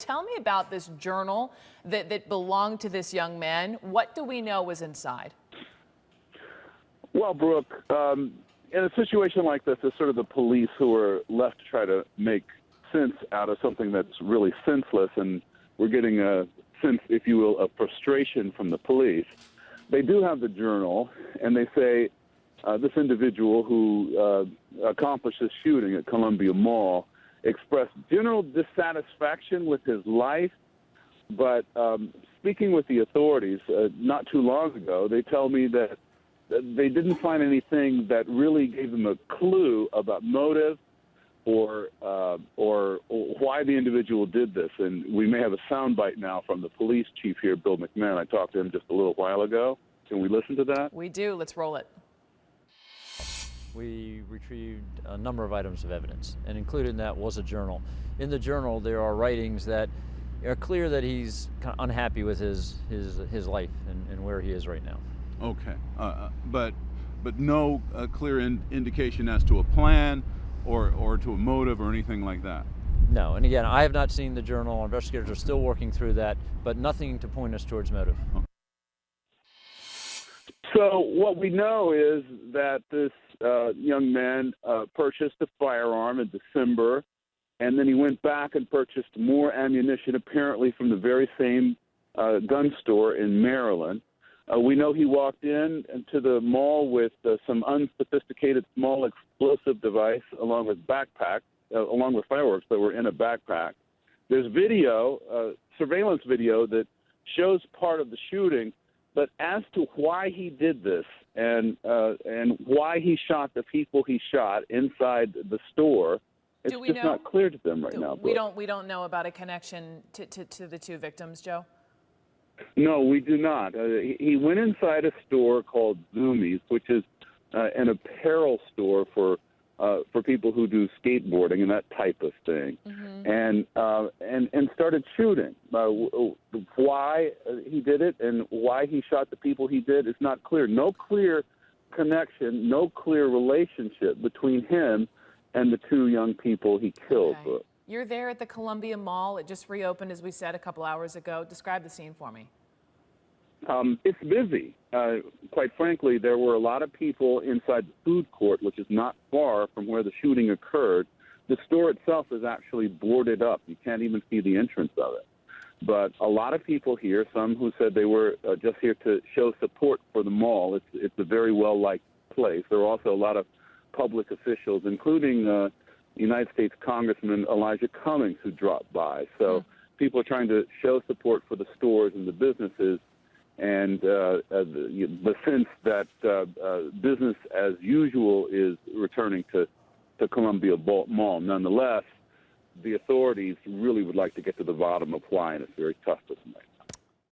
tell me about this journal that belonged to this young man. What do we know was inside? Well, Brooke, in a situation like this, it's sort of the police who are left to try to make sense out of something that's really senseless, and we're getting a sense, if you will, of frustration from the police. They do have the journal, and they say this individual who accomplished this shooting at Columbia Mall expressed general dissatisfaction with his life, but speaking with the authorities not too long ago, they tell me that they didn't find anything that really gave them a clue about motive or why the individual did this. And we may have a soundbite now from the police chief here, Bill McMahon. I talked to him just a little while ago. Can we listen to that? We do. Let's roll it. We retrieved a number of items of evidence, and included in that was a journal. In the journal, there are writings that are clear that he's kind of unhappy with his life and where he is right now. Okay, but no clear indication as to a plan or to a motive or anything like that. No, and again, I have not seen the journal. Investigators are still working through that, but nothing to point us towards motive. Okay. So what we know is that this young man purchased a firearm in December, and then he went back and purchased more ammunition, apparently from the very same gun store in Maryland. We know he walked into the mall with some unsophisticated small explosive device along with fireworks that were in a backpack. There's video, surveillance video, that shows part of the shooting, but as to why he did this and why he shot the people he shot inside the store, it's just not clear to them right now. We don't know about a connection to the two victims, Joe? No, we do not. He went inside a store called Zoomies, which is an apparel store for people who do skateboarding and that type of thing, and started shooting. Why he did it and why he shot the people he did is not clear. No clear connection, no clear relationship between him and the two young people he killed. Okay. You're there at the Columbia Mall. It just reopened, as we said, a couple hours ago. Describe the scene for me. It's busy. Quite frankly, there were a lot of people inside the food court, which is not far from where the shooting occurred. The store itself is actually boarded up. You can't even see the entrance of it. But a lot of people here, some who said they were just here to show support for the mall. It's a very well-liked place. There are also a lot of public officials, including United States Congressman Elijah Cummings, who dropped by. So people are trying to show support for the stores and the businesses, and the sense that business as usual is returning to Columbia Mall. Nonetheless, the authorities really would like to get to the bottom of why, and it's very tough to tonight.